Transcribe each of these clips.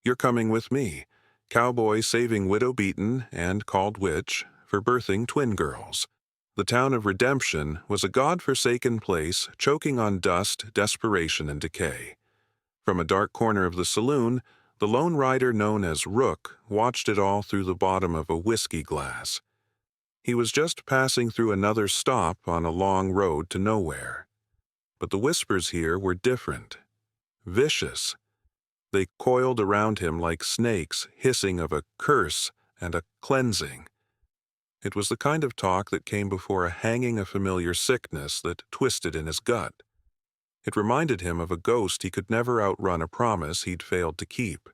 You're coming with me. Cowboy saving widow beaten and called witch for birthing twin girls. The town of Redemption was a god-forsaken place choking on dust, desperation, and decay. From a dark corner of the saloon, the lone rider known as Rook watched it all through the bottom of a whiskey glass. He was just passing through another stop on a long road to nowhere. But the whispers here were different. Vicious. They coiled around him like snakes, hissing of a curse and a cleansing. It was the kind of talk that came before a hanging of familiar sickness that twisted in his gut. It reminded him of a ghost he could never outrun a promise he'd failed to keep.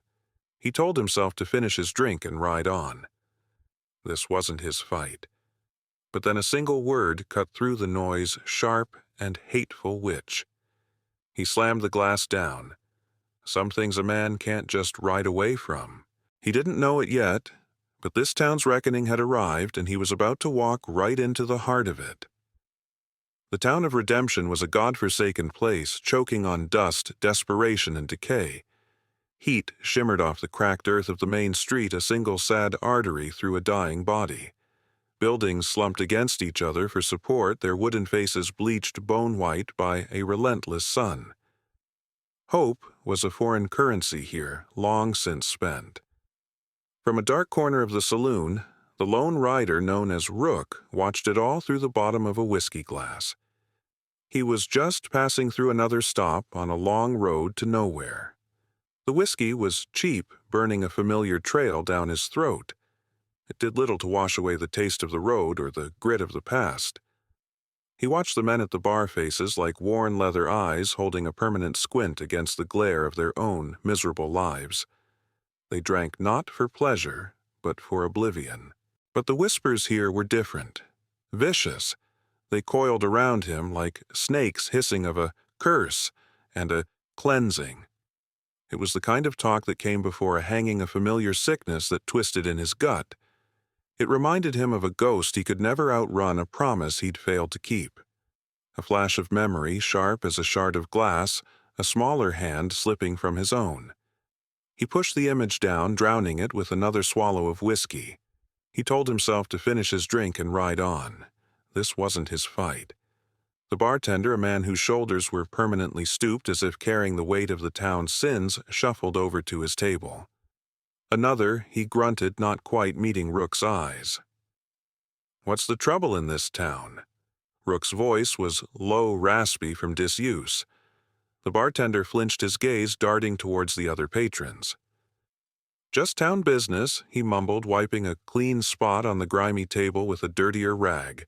He told himself to finish his drink and ride on. This wasn't his fight. But then a single word cut through the noise, sharp and hateful witch. He slammed the glass down. Some things a man can't just ride away from. He didn't know it yet, but this town's reckoning had arrived and he was about to walk right into the heart of it. The town of Redemption was a god-forsaken place, choking on dust, desperation, and decay. Heat shimmered off the cracked earth of the main street, a single sad artery through a dying body. Buildings slumped against each other for support, their wooden faces bleached bone-white by a relentless sun. Hope was a foreign currency here, long since spent. From a dark corner of the saloon, the lone rider known as Rook watched it all through the bottom of a whiskey glass. He was just passing through another stop on a long road to nowhere. The whiskey was cheap, burning a familiar trail down his throat. It did little to wash away the taste of the road or the grit of the past. He watched the men at the bar faces like worn leather eyes holding a permanent squint against the glare of their own miserable lives. They drank not for pleasure, but for oblivion. But the whispers here were different. Vicious. They coiled around him like snakes hissing of a curse and a cleansing. It was the kind of talk that came before a hanging of familiar sickness that twisted in his gut. It reminded him of a ghost he could never outrun a promise he'd failed to keep. A flash of memory, sharp as a shard of glass, a smaller hand slipping from his own. He pushed the image down, drowning it with another swallow of whiskey. He told himself to finish his drink and ride on. This wasn't his fight. The bartender, a man whose shoulders were permanently stooped as if carrying the weight of the town's sins, shuffled over to his table. Another, he grunted, not quite meeting Rook's eyes. "What's the trouble in this town?" Rook's voice was low, raspy from disuse. The bartender flinched his gaze, darting towards the other patrons. "Just town business," he mumbled, wiping a clean spot on the grimy table with a dirtier rag.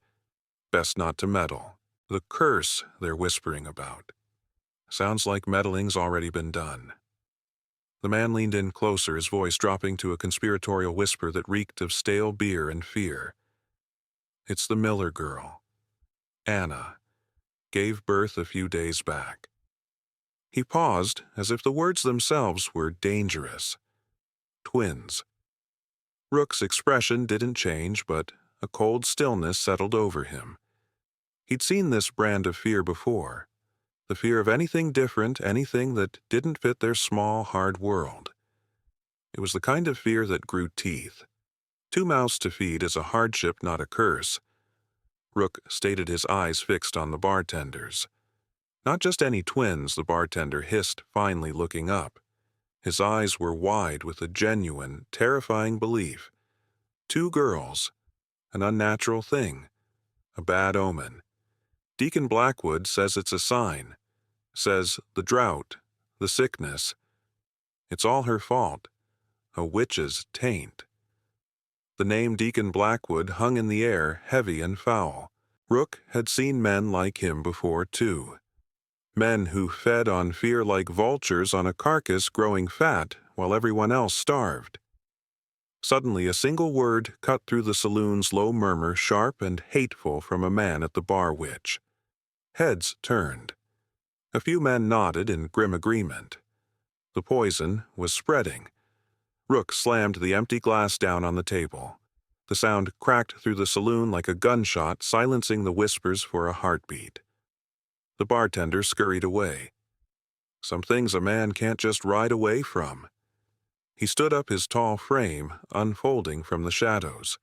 "Best not to meddle. The curse they're whispering about. Sounds like meddling's already been done." The man leaned in closer, his voice dropping to a conspiratorial whisper that reeked of stale beer and fear. "It's the Miller girl. Anna. Gave birth a few days back." He paused, as if the words themselves were dangerous. Twins. Rook's expression didn't change, but a cold stillness settled over him. He'd seen this brand of fear before. The fear of anything different, anything that didn't fit their small, hard world. It was the kind of fear that grew teeth. 2 mouths to feed is a hardship, not a curse. Rook stated, his eyes fixed on the bartenders. Not just any twins, the bartender hissed, finally looking up. His eyes were wide with a genuine, terrifying belief. 2 girls. An unnatural thing. A bad omen. Deacon Blackwood says it's a sign. Says the drought, the sickness. It's all her fault. A witch's taint. The name Deacon Blackwood hung in the air, heavy and foul. Rook had seen men like him before, too. Men who fed on fear like vultures on a carcass growing fat while everyone else starved. Suddenly, a single word cut through the saloon's low murmur, sharp and hateful from a man at the bar witch. Heads turned. A few men nodded in grim agreement. The poison was spreading. Rook slammed the empty glass down on the table. The sound cracked through the saloon like a gunshot, silencing the whispers for a heartbeat. The bartender scurried away. Some things a man can't just ride away from. He stood up, his tall frame unfolding from the shadows.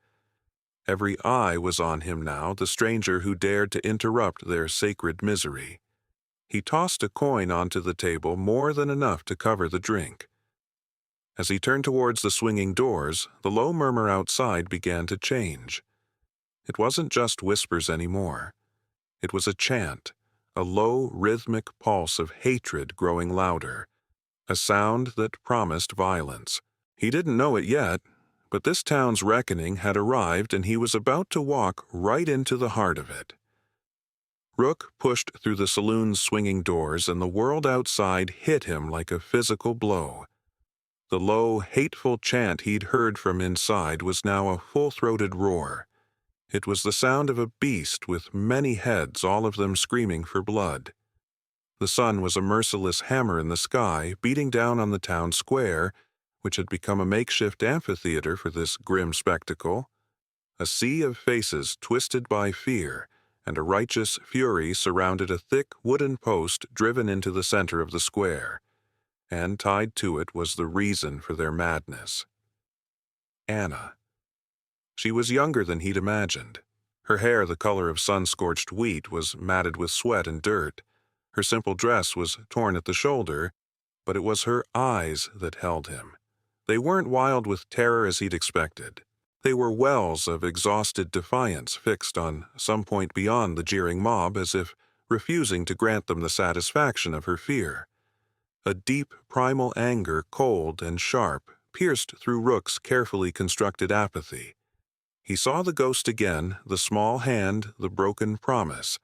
Every eye was on him now, the stranger who dared to interrupt their sacred misery. He tossed a coin onto the table, more than enough to cover the drink. As he turned towards the swinging doors, the low murmur outside began to change. It wasn't just whispers anymore. It was a chant, a low, rhythmic pulse of hatred growing louder, a sound that promised violence. He didn't know it yet, but this town's reckoning had arrived and he was about to walk right into the heart of it. Rook pushed through the saloon's swinging doors and the world outside hit him like a physical blow. The low, hateful chant he'd heard from inside was now a full-throated roar. It was the sound of a beast with many heads, all of them screaming for blood. The sun was a merciless hammer in the sky, beating down on the town square, which had become a makeshift amphitheater for this grim spectacle. A sea of faces twisted by fear, and a righteous fury surrounded a thick wooden post driven into the center of the square, and tied to it was the reason for their madness. Anna. She was younger than he'd imagined. Her hair, the color of sun-scorched wheat, was matted with sweat and dirt. Her simple dress was torn at the shoulder, but it was her eyes that held him. They weren't wild with terror as he'd expected. They were wells of exhausted defiance fixed on some point beyond the jeering mob, as if refusing to grant them the satisfaction of her fear. A deep, primal anger, cold and sharp, pierced through Rook's carefully constructed apathy. He saw the ghost again, the small hand, the broken promise,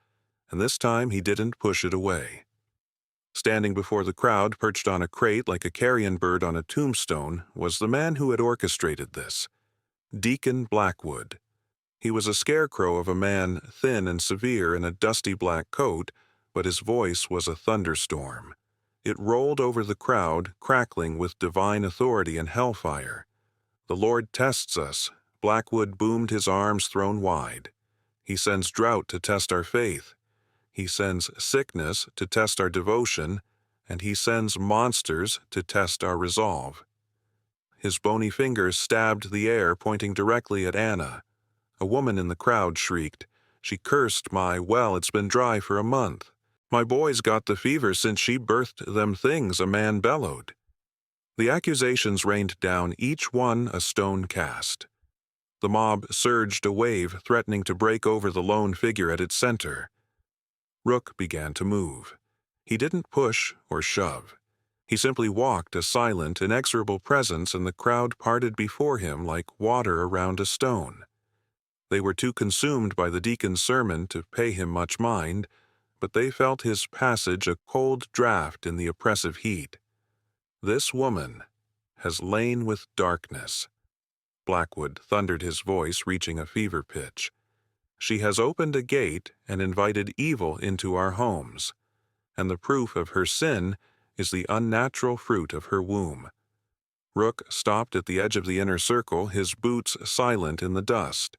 and this time he didn't push it away. Standing before the crowd, perched on a crate like a carrion bird on a tombstone, was the man who had orchestrated this, Deacon Blackwood. He was a scarecrow of a man, thin and severe in a dusty black coat, but his voice was a thunderstorm. It rolled over the crowd, crackling with divine authority and hellfire. The Lord tests us. Blackwood boomed, his arms thrown wide. He sends drought to test our faith. He sends sickness to test our devotion, and he sends monsters to test our resolve. His bony fingers stabbed the air, pointing directly at Anna. A woman in the crowd shrieked. She cursed well, it's been dry for a month. My boy's got the fever since she birthed them things, a man bellowed. The accusations rained down, each one a stone cast. The mob surged a wave, threatening to break over the lone figure at its center. Rook began to move. He didn't push or shove. He simply walked, a silent, inexorable presence, and the crowd parted before him like water around a stone. They were too consumed by the deacon's sermon to pay him much mind, but they felt his passage a cold draught in the oppressive heat. This woman has lain with darkness. Blackwood thundered, his voice reaching a fever pitch. She has opened a gate and invited evil into our homes, and the proof of her sin is the unnatural fruit of her womb. Rook stopped at the edge of the inner circle, his boots silent in the dust.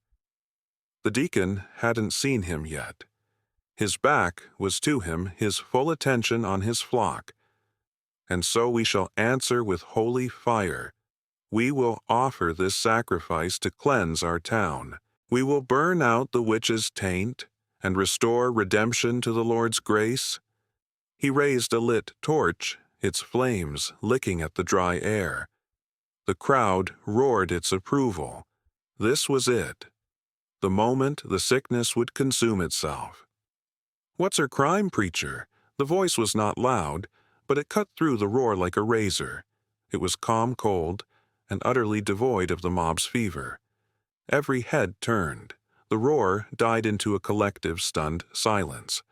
The deacon hadn't seen him yet. His back was to him, his full attention on his flock. And so we shall answer with holy fire. We will offer this sacrifice to cleanse our town. We will burn out the witch's taint and restore redemption to the Lord's grace. He raised a lit torch, its flames licking at the dry air. The crowd roared its approval. This was it. The moment the sickness would consume itself. "What's her crime, preacher?" The voice was not loud, but it cut through the roar like a razor. It was calm, cold, and utterly devoid of the mob's fever. Every head turned. The roar died into a collective, stunned silence.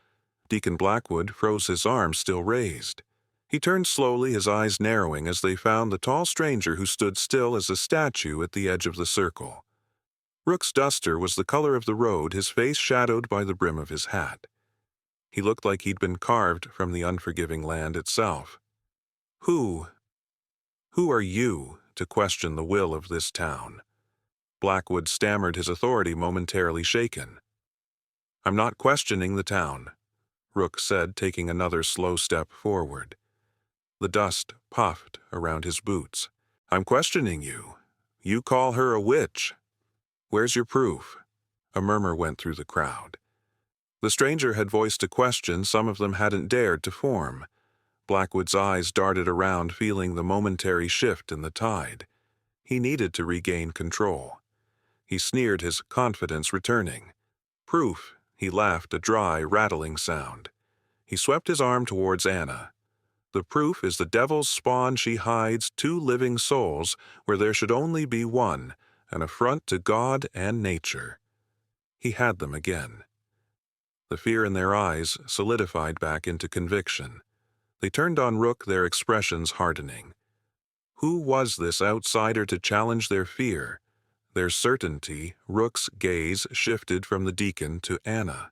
Deacon Blackwood froze, his arms still raised. He turned slowly, his eyes narrowing as they found the tall stranger who stood still as a statue at the edge of the circle. Rook's duster was the color of the road, his face shadowed by the brim of his hat. He looked like he'd been carved from the unforgiving land itself. Who are you to question the will of this town?" Blackwood stammered, his authority momentarily shaken. "I'm not questioning the town," Rook said, taking another slow step forward. The dust puffed around his boots. I'm questioning you. You call her a witch. Where's your proof? A murmur went through the crowd. The stranger had voiced a question some of them hadn't dared to form. Blackwood's eyes darted around, feeling the momentary shift in the tide. He needed to regain control. He sneered, his confidence returning. Proof, he laughed, a dry, rattling sound. He swept his arm towards Anna. The proof is the devil's spawn she hides, two living souls where there should only be one, an affront to God and nature. He had them again. The fear in their eyes solidified back into conviction. They turned on Rook, their expressions hardening. Who was this outsider to challenge their fear? Their certainty, Rook's gaze shifted from the deacon to Anna.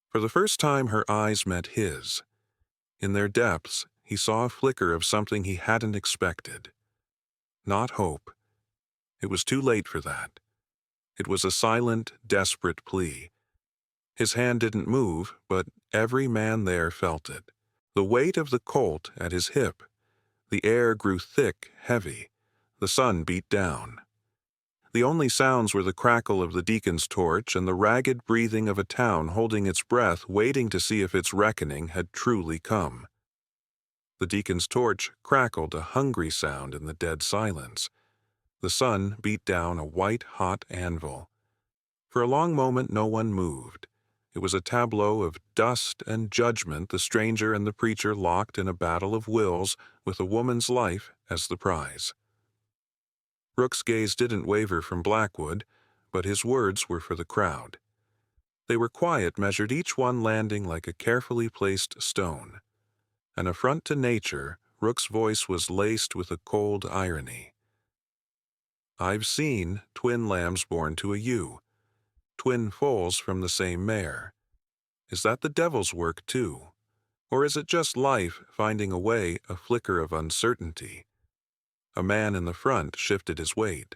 For the first time her eyes met his. In their depths, he saw a flicker of something he hadn't expected. Not hope. It was too late for that. It was a silent, desperate plea. His hand didn't move, but every man there felt it. The weight of the colt at his hip. The air grew thick, heavy. The sun beat down. The only sounds were the crackle of the deacon's torch and the ragged breathing of a town holding its breath, waiting to see if its reckoning had truly come. The deacon's torch crackled, a hungry sound in the dead silence. The sun beat down a white, hot anvil. For a long moment no one moved. It was a tableau of dust and judgment, the stranger and the preacher locked in a battle of wills with a woman's life as the prize. Rook's gaze didn't waver from Blackwood, but his words were for the crowd. They were quiet, measured, each one landing like a carefully placed stone. An affront to nature, Rook's voice was laced with a cold irony. I've seen twin lambs born to a ewe, twin foals from the same mare. Is that the devil's work too? Or is it just life finding a way, a flicker of uncertainty? A man in the front shifted his weight.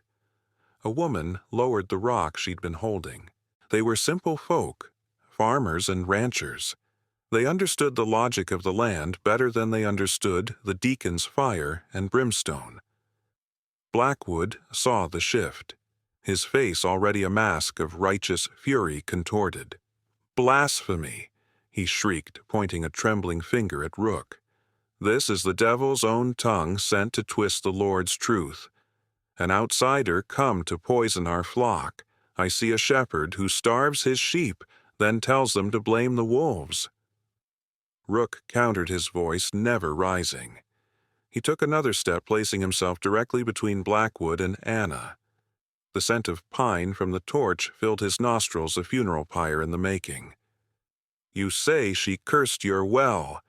A woman lowered the rock she'd been holding. They were simple folk, farmers and ranchers. They understood the logic of the land better than they understood the deacon's fire and brimstone. Blackwood saw the shift, his face already a mask of righteous fury contorted. Blasphemy, he shrieked, pointing a trembling finger at Rook. This is the devil's own tongue sent to twist the Lord's truth. An outsider come to poison our flock. I see a shepherd who starves his sheep, then tells them to blame the wolves. Rook countered his voice, never rising. He took another step, placing himself directly between Blackwood and Anna. The scent of pine from the torch filled his nostrils, a funeral pyre in the making. You say she cursed your well.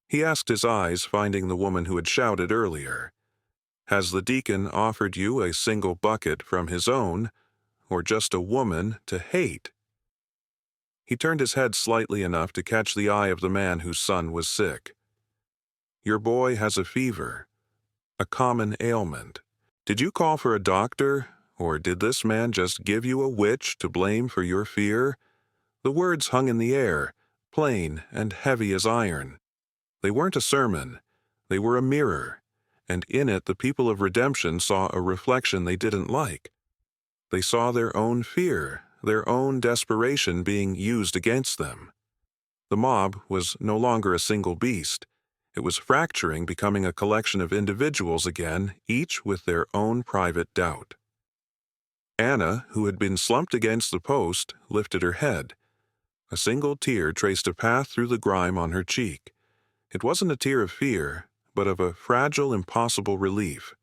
He asked, his eyes finding the woman who had shouted earlier. Has the deacon offered you a single bucket from his own, or just a woman to hate? He turned his head slightly enough to catch the eye of the man whose son was sick. Your boy has a fever, a common ailment. Did you call for a doctor, or did this man just give you a witch to blame for your fear? The words hung in the air, plain and heavy as iron. They weren't a sermon, they were a mirror, and in it the people of redemption saw a reflection they didn't like. They saw their own fear, their own desperation being used against them. The mob was no longer a single beast. It was fracturing, becoming a collection of individuals again, each with their own private doubt. Anna, who had been slumped against the post, lifted her head. A single tear traced a path through the grime on her cheek. It wasn't a tear of fear, but of a fragile, impossible relief.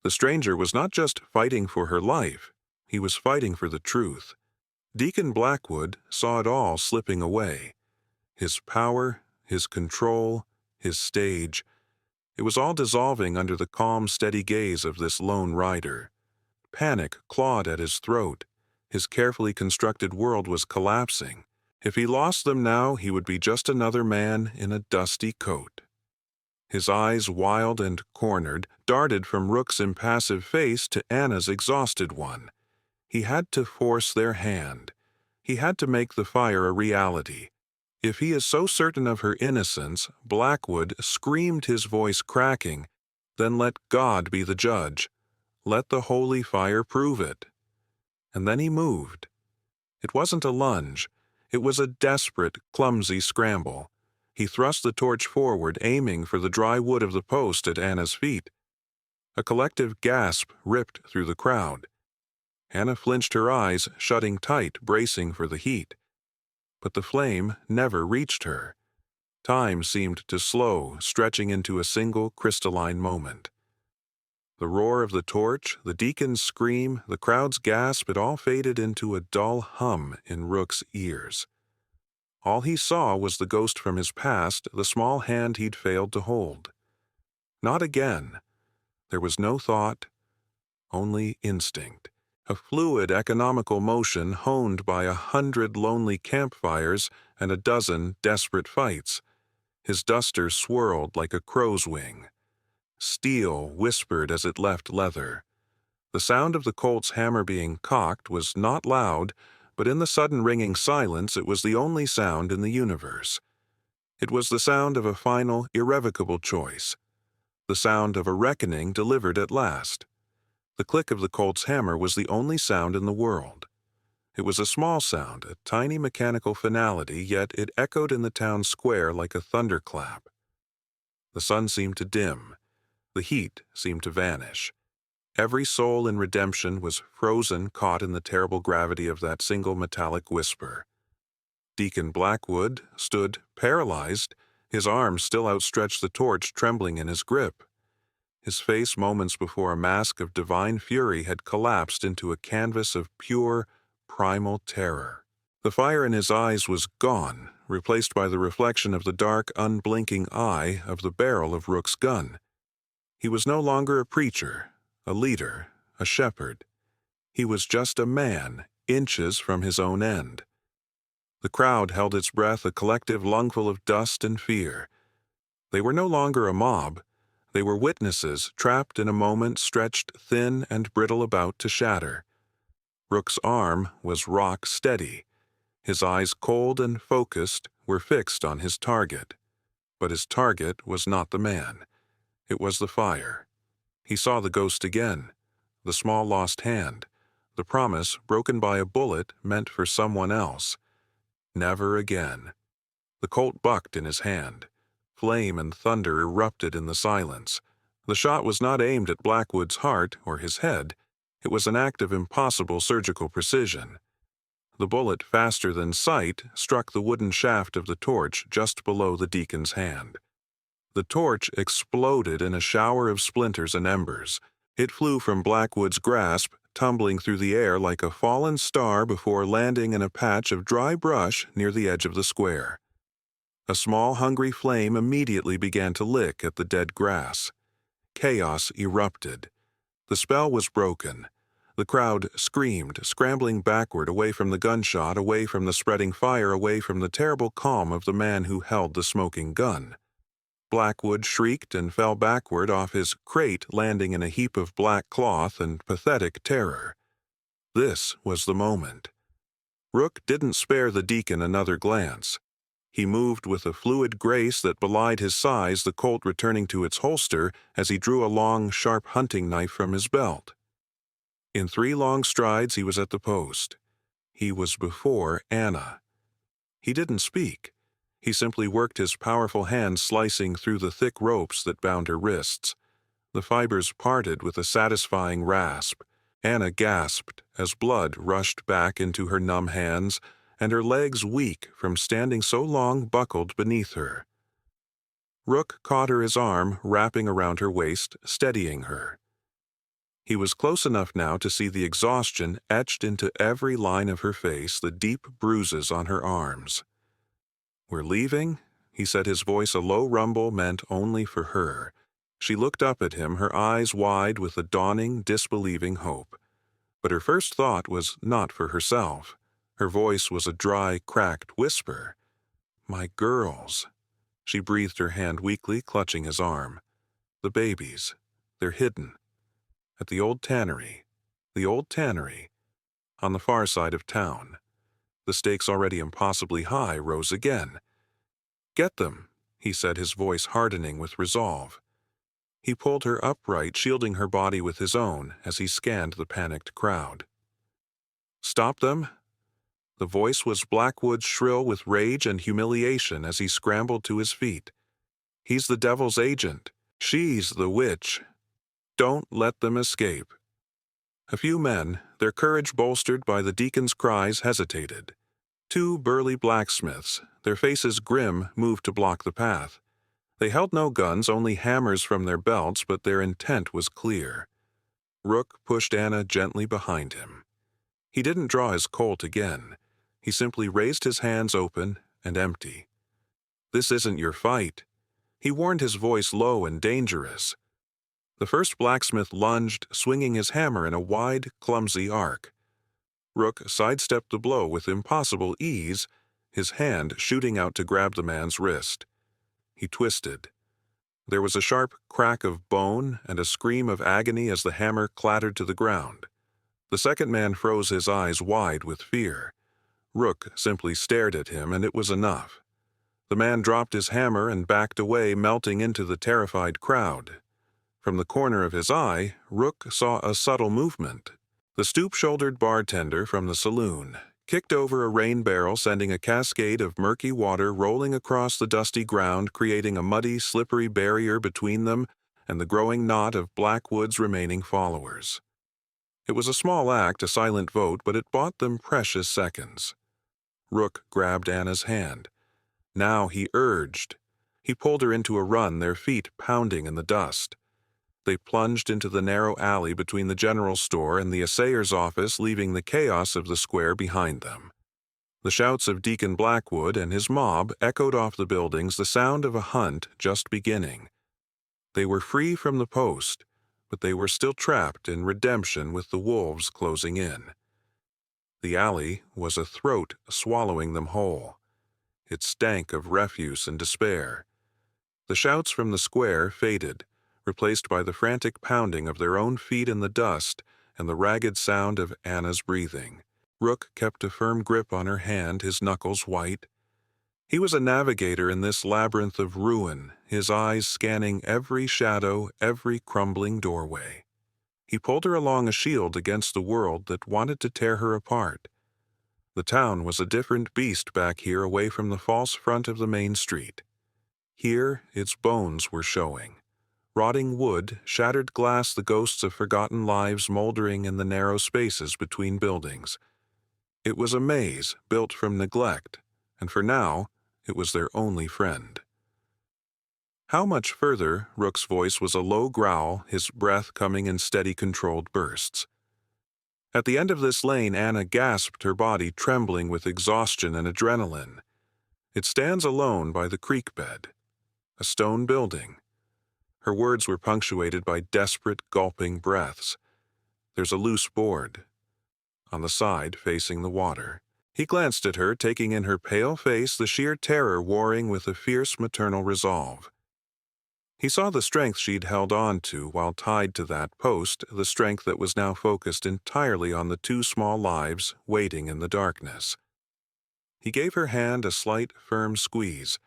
The stranger was not just fighting for her life, he was fighting for the truth. Deacon Blackwood saw it all slipping away. His power, his control, his stage. It was all dissolving under the calm, steady gaze of this lone rider. Panic clawed at his throat. His carefully constructed world was collapsing. If he lost them now, he would be just another man in a dusty coat. His eyes, wild and cornered, darted from Rook's impassive face to Anna's exhausted one. He had to force their hand. He had to make the fire a reality. If he is so certain of her innocence, Blackwood screamed, his voice cracking, Then let God be the judge. Let the holy fire prove it. And then he moved. It wasn't a lunge. It was a desperate, clumsy scramble. He thrust the torch forward, aiming for the dry wood of the post at Anna's feet. A collective gasp ripped through the crowd. Anna flinched her eyes, shutting tight, bracing for the heat. But the flame never reached her. Time seemed to slow, stretching into a single crystalline moment. The roar of the torch, the deacon's scream, the crowd's gasp, it all faded into a dull hum in Rook's ears. All he saw was the ghost from his past, the small hand he'd failed to hold. Not again. There was no thought, only instinct. A fluid, economical motion honed by 100 lonely campfires and a dozen desperate fights. His duster swirled like a crow's wing. Steel whispered as it left leather. The sound of the Colt's hammer being cocked was not loud, but in the sudden ringing silence it was the only sound in the universe. It was the sound of a final, irrevocable choice. The sound of a reckoning delivered at last. The click of the Colt's hammer was the only sound in the world. It was a small sound, a tiny mechanical finality, yet it echoed in the town square like a thunderclap. The sun seemed to dim. The heat seemed to vanish. Every soul in redemption was frozen, caught in the terrible gravity of that single metallic whisper. Deacon Blackwood stood paralyzed, his arm still outstretched, the torch trembling in his grip. His face, moments before a mask of divine fury, had collapsed into a canvas of pure, primal terror. The fire in his eyes was gone, replaced by the reflection of the dark, unblinking eye of the barrel of Rook's gun. He was no longer a preacher, a leader, a shepherd. He was just a man, inches from his own end. The crowd held its breath, a collective lungful of dust and fear. They were no longer a mob. They were witnesses, trapped in a moment stretched thin and brittle about to shatter. Rook's arm was rock steady. His eyes, cold and focused, were fixed on his target. But his target was not the man. It was the fire. He saw the ghost again, the small lost hand, the promise broken by a bullet meant for someone else. Never again. The Colt bucked in his hand. Flame and thunder erupted in the silence. The shot was not aimed at Blackwood's heart or his head. It was an act of impossible surgical precision. The bullet, faster than sight, struck the wooden shaft of the torch just below the deacon's hand. The torch exploded in a shower of splinters and embers. It flew from Blackwood's grasp, tumbling through the air like a fallen star before landing in a patch of dry brush near the edge of the square. A small, hungry flame immediately began to lick at the dead grass. Chaos erupted. The spell was broken. The crowd screamed, scrambling backward, away from the gunshot, away from the spreading fire, away from the terrible calm of the man who held the smoking gun. Blackwood shrieked and fell backward off his crate, landing in a heap of black cloth and pathetic terror. This was the moment. Rook didn't spare the deacon another glance. He moved with a fluid grace that belied his size, the Colt returning to its holster as he drew a long, sharp hunting knife from his belt. In 3 long strides he was at the post. He was before Anna. He didn't speak. He simply worked his powerful hands, slicing through the thick ropes that bound her wrists. The fibers parted with a satisfying rasp. Anna gasped as blood rushed back into her numb hands, and her legs, weak from standing so long, buckled beneath her. Rook caught her his arm, wrapping around her waist, steadying her. He was close enough now to see the exhaustion etched into every line of her face, the deep bruises on her arms. "We're leaving?" he said, his voice a low rumble meant only for her. She looked up at him, her eyes wide with a dawning, disbelieving hope. But her first thought was not for herself. Her voice was a dry, cracked whisper. "My girls." She breathed, her hand weakly clutching his arm. "The babies. They're hidden. At the old tannery. The old tannery. On the far side of town." The stakes, already impossibly high, rose again. "Get them," he said, his voice hardening with resolve. He pulled her upright, shielding her body with his own as he scanned the panicked crowd. "Stop them?" The voice was Blackwood's, shrill with rage and humiliation as he scrambled to his feet. "He's the devil's agent. She's the witch. Don't let them escape." A few men, their courage bolstered by the deacon's cries, hesitated. Two burly blacksmiths, their faces grim, moved to block the path. They held no guns, only hammers from their belts, but their intent was clear. Rook pushed Anna gently behind him. He didn't draw his Colt again. He simply raised his hands open and empty. "This isn't your fight." He warned, his voice low and dangerous. The first blacksmith lunged, swinging his hammer in a wide, clumsy arc. Rook sidestepped the blow with impossible ease, his hand shooting out to grab the man's wrist. He twisted. There was a sharp crack of bone and a scream of agony as the hammer clattered to the ground. The second man froze, his eyes wide with fear. Rook simply stared at him, and it was enough. The man dropped his hammer and backed away, melting into the terrified crowd. From the corner of his eye, Rook saw a subtle movement. The stoop-shouldered bartender from the saloon kicked over a rain barrel, sending a cascade of murky water rolling across the dusty ground, creating a muddy, slippery barrier between them and the growing knot of Blackwood's remaining followers. It was a small act, a silent vote, but it bought them precious seconds. Rook grabbed Anna's hand. Now he urged. He pulled her into a run, their feet pounding in the dust. They plunged into the narrow alley between the general store and the assayer's office, leaving the chaos of the square behind them. The shouts of Deacon Blackwood and his mob echoed off the buildings, the sound of a hunt just beginning. They were free from the post, but they were still trapped in redemption with the wolves closing in. The alley was a throat swallowing them whole. It stank of refuse and despair. The shouts from the square faded, replaced by the frantic pounding of their own feet in the dust and the ragged sound of Anna's breathing. Rook kept a firm grip on her hand, his knuckles white. He was a navigator in this labyrinth of ruin, his eyes scanning every shadow, every crumbling doorway. He pulled her along, a shield against the world that wanted to tear her apart. The town was a different beast back here, away from the false front of the main street. Here, its bones were showing. Rotting wood, shattered glass, the ghosts of forgotten lives moldering in the narrow spaces between buildings. It was a maze built from neglect, and for now, it was their only friend. "How much further?" Rook's voice was a low growl, his breath coming in steady, controlled bursts. At the end of this lane, Anna gasped, her body trembling with exhaustion and adrenaline. "It stands alone by the creek bed. A stone building." Her words were punctuated by desperate, gulping breaths. "There's a loose board on the side facing the water." He glanced at her, taking in her pale face, the sheer terror warring with a fierce maternal resolve. He saw the strength she'd held on to while tied to that post, the strength that was now focused entirely on the two small lives waiting in the darkness. He gave her hand a slight, firm squeeze.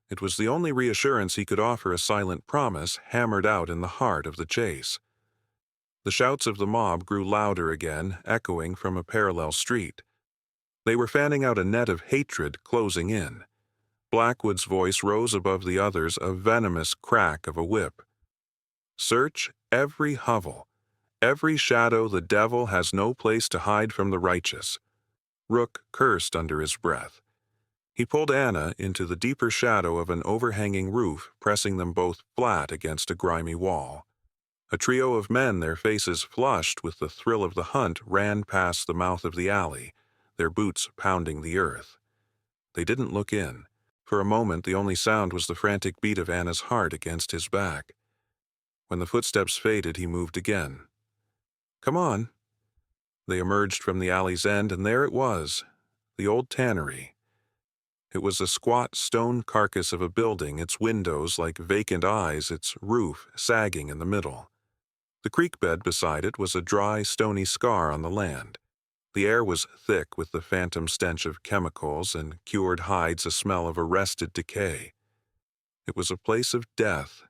It was the only reassurance he could offer, a silent promise hammered out in the heart of the chase. The shouts of the mob grew louder again, echoing from a parallel street. They were fanning out a net of hatred closing in. Blackwood's voice rose above the others, a venomous crack of a whip. "Search every hovel, every shadow. The devil has no place to hide from the righteous." Rook cursed under his breath. He pulled Anna into the deeper shadow of an overhanging roof, pressing them both flat against a grimy wall. A trio of men, their faces flushed with the thrill of the hunt, ran past the mouth of the alley, their boots pounding the earth. They didn't look in. For a moment, the only sound was the frantic beat of Anna's heart against his back. When the footsteps faded, he moved again. "Come on." They emerged from the alley's end, and there it was, the old tannery. It was a squat stone carcass of a building, its windows like vacant eyes, its roof sagging in the middle. The creek bed beside it was a dry, stony scar on the land. The air was thick with the phantom stench of chemicals, and cured hides a smell of arrested decay. It was a place of death,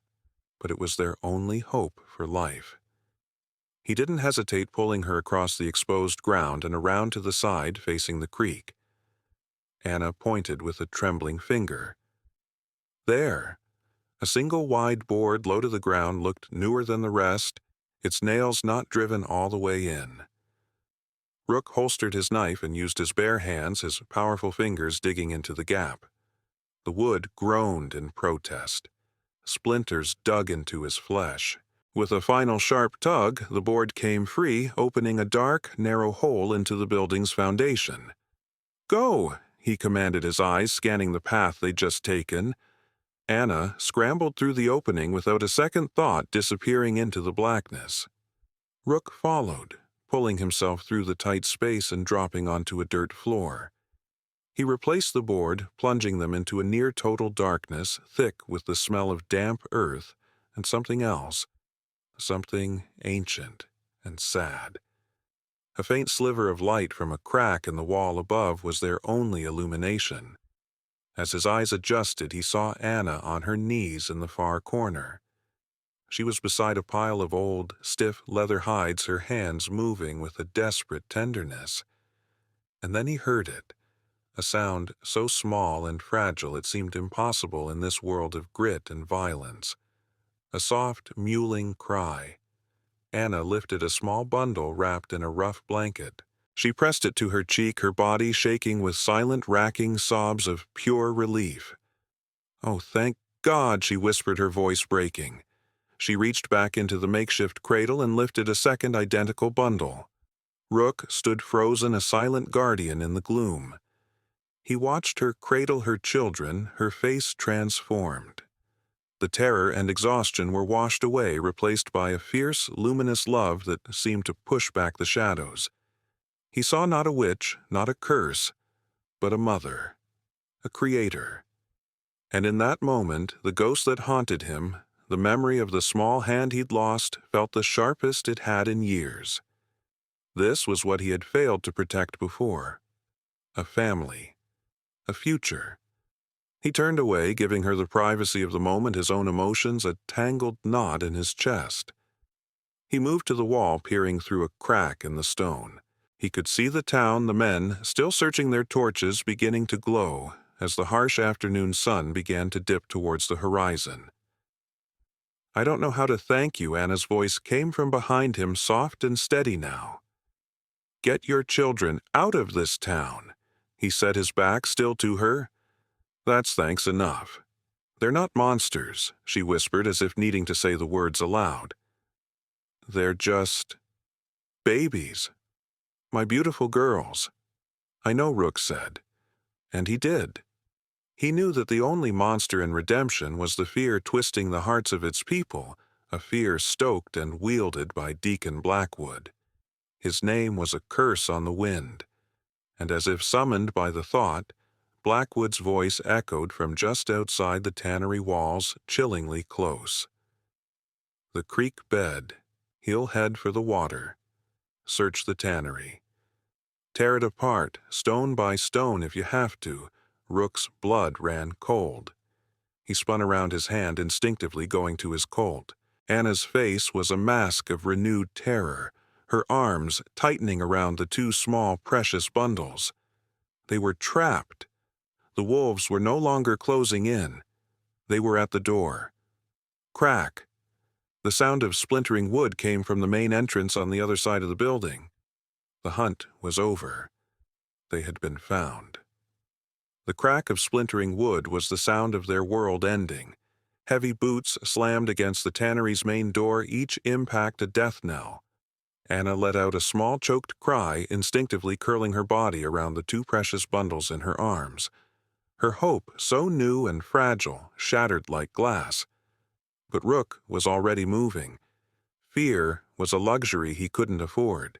but it was their only hope for life. He didn't hesitate, pulling her across the exposed ground and around to the side facing the creek. Anna pointed with a trembling finger. There! A single wide board low to the ground looked newer than the rest, its nails not driven all the way in. Rook holstered his knife and used his bare hands, his powerful fingers digging into the gap. The wood groaned in protest. Splinters dug into his flesh. With a final sharp tug, the board came free, opening a dark, narrow hole into the building's foundation. "Go!" he commanded, his eyes scanning the path they'd just taken. Anna scrambled through the opening without a second thought, disappearing into the blackness. Rook followed, pulling himself through the tight space and dropping onto a dirt floor. He replaced the board, plunging them into a near-total darkness, thick with the smell of damp earth and something else, something ancient and sad. A faint sliver of light from a crack in the wall above was their only illumination. As his eyes adjusted, he saw Anna on her knees in the far corner. She was beside a pile of old, stiff leather hides, her hands moving with a desperate tenderness. And then he heard it, a sound so small and fragile it seemed impossible in this world of grit and violence. A soft, mewling cry. Anna lifted a small bundle wrapped in a rough blanket. She pressed it to her cheek, her body shaking with silent, racking sobs of pure relief. "Oh, thank God," she whispered, her voice breaking. She reached back into the makeshift cradle and lifted a second identical bundle. Rook stood frozen, a silent guardian in the gloom. He watched her cradle her children, her face transformed. The terror and exhaustion were washed away, replaced by a fierce, luminous love that seemed to push back the shadows. He saw not a witch, not a curse, but a mother, a creator. And in that moment, the ghost that haunted him, the memory of the small hand he'd lost, felt the sharpest it had in years. This was what he had failed to protect before. A family. A future. He turned away, giving her the privacy of the moment, his own emotions a tangled knot in his chest. He moved to the wall, peering through a crack in the stone. He could see the town, the men, still searching their torches, beginning to glow as the harsh afternoon sun began to dip towards the horizon. "I don't know how to thank you," Anna's voice came from behind him, soft and steady now. "Get your children out of this town." He set his back still to her. "That's thanks enough." "They're not monsters," she whispered, as if needing to say the words aloud. "They're just babies. My beautiful girls." "I know," Rook said. And he did. He knew that the only monster in redemption was the fear twisting the hearts of its people, a fear stoked and wielded by Deacon Blackwood. His name was a curse on the wind, and as if summoned by the thought, Blackwood's voice echoed from just outside the tannery walls, chillingly close. "The creek bed. He'll head for the water. Search the tannery. Tear it apart, stone by stone if you have to." Rook's blood ran cold. He spun around his hand, instinctively going to his Colt. Anna's face was a mask of renewed terror, her arms tightening around the two small, precious bundles. They were trapped. The wolves were no longer closing in. They were at the door. Crack. The sound of splintering wood came from the main entrance on the other side of the building. The hunt was over. They had been found. The crack of splintering wood was the sound of their world ending. Heavy boots slammed against the tannery's main door, each impact a death knell. Anna let out a small choked cry, instinctively curling her body around the two precious bundles in her arms. Her hope, so new and fragile, shattered like glass. But Rook was already moving. Fear was a luxury he couldn't afford.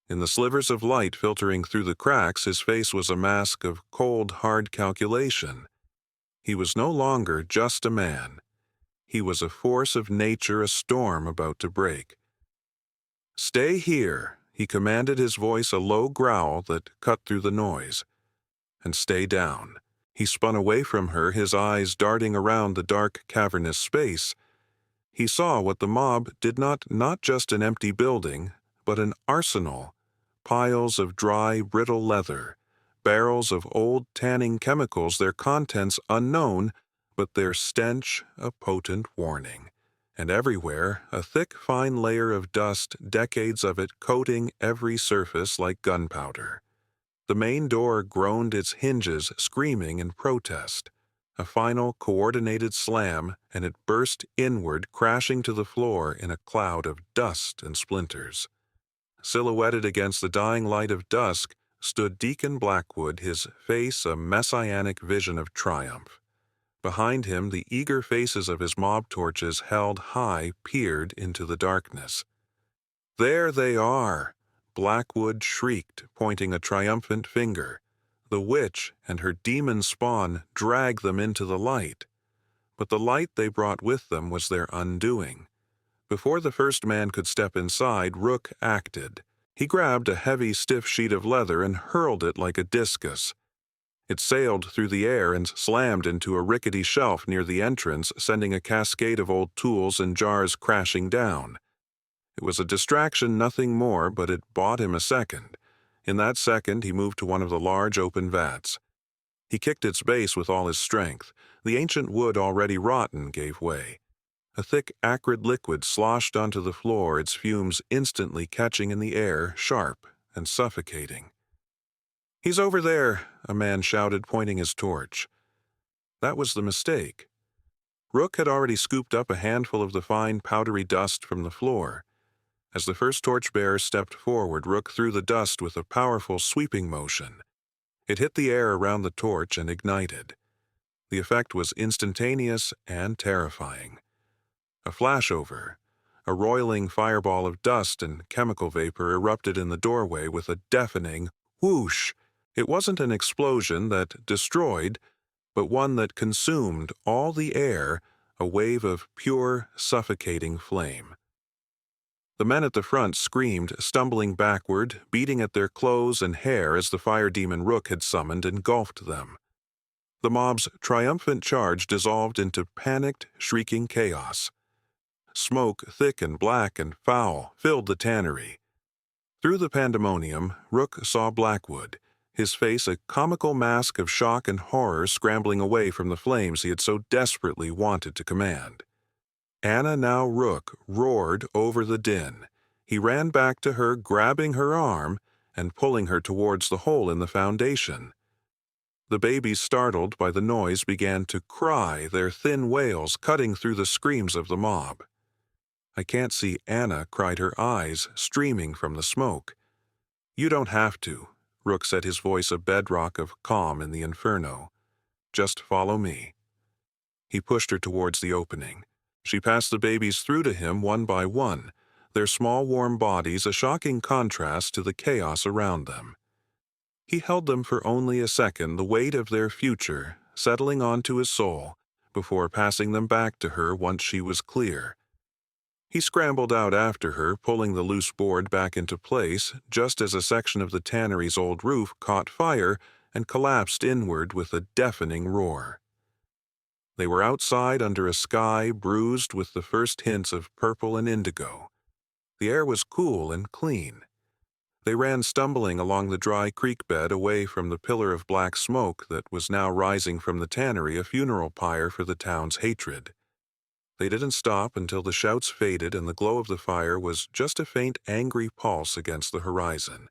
In the slivers of light filtering through the cracks, his face was a mask of cold, hard calculation. He was no longer just a man. He was a force of nature, a storm about to break. "Stay here," he commanded, his voice a low growl that cut through the noise. "And stay down." He spun away from her, his eyes darting around the dark, cavernous space. He saw what the mob did not just an empty building, but an arsenal, piles of dry, brittle leather, barrels of old tanning chemicals, their contents unknown, but their stench a potent warning. And everywhere a thick, fine layer of dust, decades of it coating every surface like gunpowder. The main door groaned its hinges, screaming in protest. A final, coordinated slam, and it burst inward, crashing to the floor in a cloud of dust and splinters. Silhouetted against the dying light of dusk stood Deacon Blackwood, his face a messianic vision of triumph. Behind him, the eager faces of his mob torches held high peered into the darkness. "There they are!" Blackwood shrieked, pointing a triumphant finger. The witch and her demon spawn dragged them into the light. But the light they brought with them was their undoing. Before the first man could step inside, Rook acted. He grabbed a heavy, stiff sheet of leather and hurled it like a discus. It sailed through the air and slammed into a rickety shelf near the entrance, sending a cascade of old tools and jars crashing down. It was a distraction, nothing more, but it bought him a second. In that second, he moved to one of the large open vats. He kicked its base with all his strength. The ancient wood, already rotten, gave way. A thick, acrid liquid sloshed onto the floor, its fumes instantly catching in the air, sharp and suffocating. "He's over there," a man shouted, pointing his torch. That was the mistake. Rook had already scooped up a handful of the fine, powdery dust from the floor. As the first torchbearer stepped forward, Rook threw the dust with a powerful sweeping motion. It hit the air around the torch and ignited. The effect was instantaneous and terrifying. A flashover, a roiling fireball of dust and chemical vapor erupted in the doorway with a deafening whoosh. It wasn't an explosion that destroyed, but one that consumed all the air, a wave of pure, suffocating flame. The men at the front screamed, stumbling backward, beating at their clothes and hair as the fire demon Rook had summoned engulfed them. The mob's triumphant charge dissolved into panicked, shrieking chaos. Smoke, thick and black and foul, filled the tannery. Through the pandemonium, Rook saw Blackwood, his face a comical mask of shock and horror, scrambling away from the flames he had so desperately wanted to command. Anna, now Rook, roared over the din. He ran back to her, grabbing her arm and pulling her towards the hole in the foundation. The babies, startled by the noise, began to cry, their thin wails cutting through the screams of the mob. "I can't see Anna," cried her eyes, streaming from the smoke. "You don't have to," Rook said, his voice a bedrock of calm in the inferno. "Just follow me." He pushed her towards the opening. She passed the babies through to him one by one, their small warm bodies a shocking contrast to the chaos around them. He held them for only a second, the weight of their future settling onto his soul, before passing them back to her once she was clear. He scrambled out after her, pulling the loose board back into place, just as a section of the tannery's old roof caught fire and collapsed inward with a deafening roar. They were outside under a sky bruised with the first hints of purple and indigo. The air was cool and clean. They ran stumbling along the dry creek bed away from the pillar of black smoke that was now rising from the tannery, a funeral pyre for the town's hatred. They didn't stop until the shouts faded and the glow of the fire was just a faint, angry pulse against the horizon.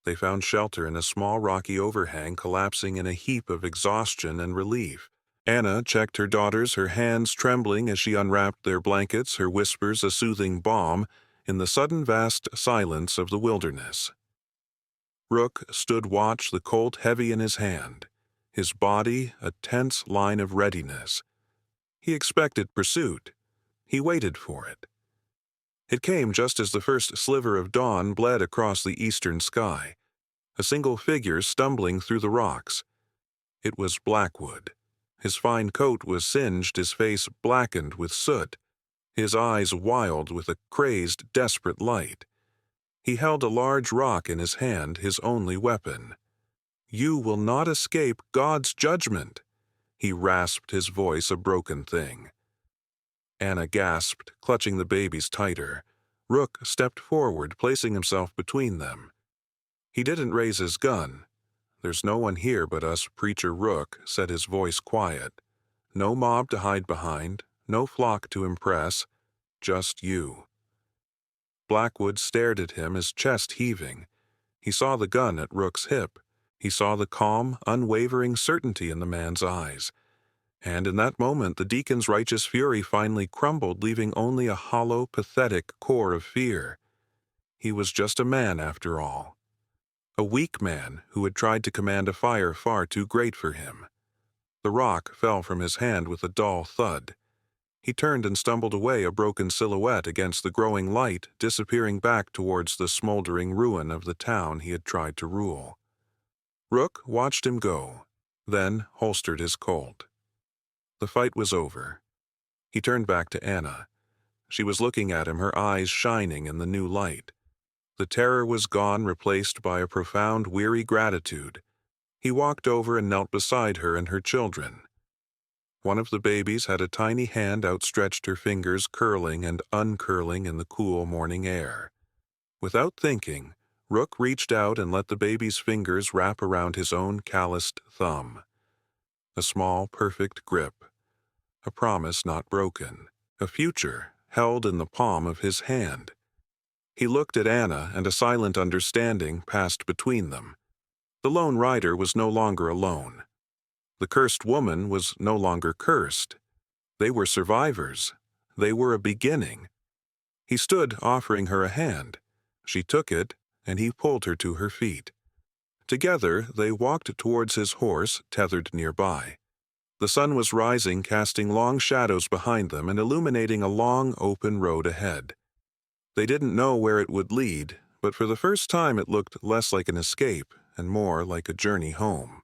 They found shelter in a small rocky overhang, collapsing in a heap of exhaustion and relief. Anna checked her daughters, her hands trembling as she unwrapped their blankets, her whispers a soothing balm in the sudden vast silence of the wilderness. Rook stood watch, the Colt heavy in his hand, his body a tense line of readiness. He expected pursuit. He waited for it. It came just as the first sliver of dawn bled across the eastern sky, a single figure stumbling through the rocks. It was Blackwood. His fine coat was singed, his face blackened with soot, his eyes wild with a crazed, desperate light. He held a large rock in his hand, his only weapon. "You will not escape God's judgment," he rasped, his voice a broken thing. Anna gasped, clutching the babies tighter. Rook stepped forward, placing himself between them. He didn't raise his gun. "There's no one here but us, Preacher Rook," said his voice quiet. "No mob to hide behind, no flock to impress, just you." Blackwood stared at him, his chest heaving. He saw the gun at Rook's hip. He saw the calm, unwavering certainty in the man's eyes. And in that moment, the deacon's righteous fury finally crumbled, leaving only a hollow, pathetic core of fear. He was just a man, after all. A weak man who had tried to command a fire far too great for him. The rock fell from his hand with a dull thud. He turned and stumbled away, a broken silhouette against the growing light, disappearing back towards the smoldering ruin of the town he had tried to rule. Rook watched him go, then holstered his Colt. The fight was over. He turned back to Anna. She was looking at him, her eyes shining in the new light. The terror was gone, replaced by a profound, weary gratitude. He walked over and knelt beside her and her children. One of the babies had a tiny hand outstretched, her fingers curling and uncurling in the cool morning air. Without thinking, Rook reached out and let the baby's fingers wrap around his own calloused thumb. A small, perfect grip. A promise not broken. A future held in the palm of his hand. He looked at Anna, and a silent understanding passed between them. The lone rider was no longer alone. The cursed woman was no longer cursed. They were survivors. They were a beginning. He stood offering her a hand. She took it, and he pulled her to her feet. Together, they walked towards his horse, tethered nearby. The sun was rising, casting long shadows behind them and illuminating a long, open road ahead. They didn't know where it would lead, but for the first time it looked less like an escape and more like a journey home.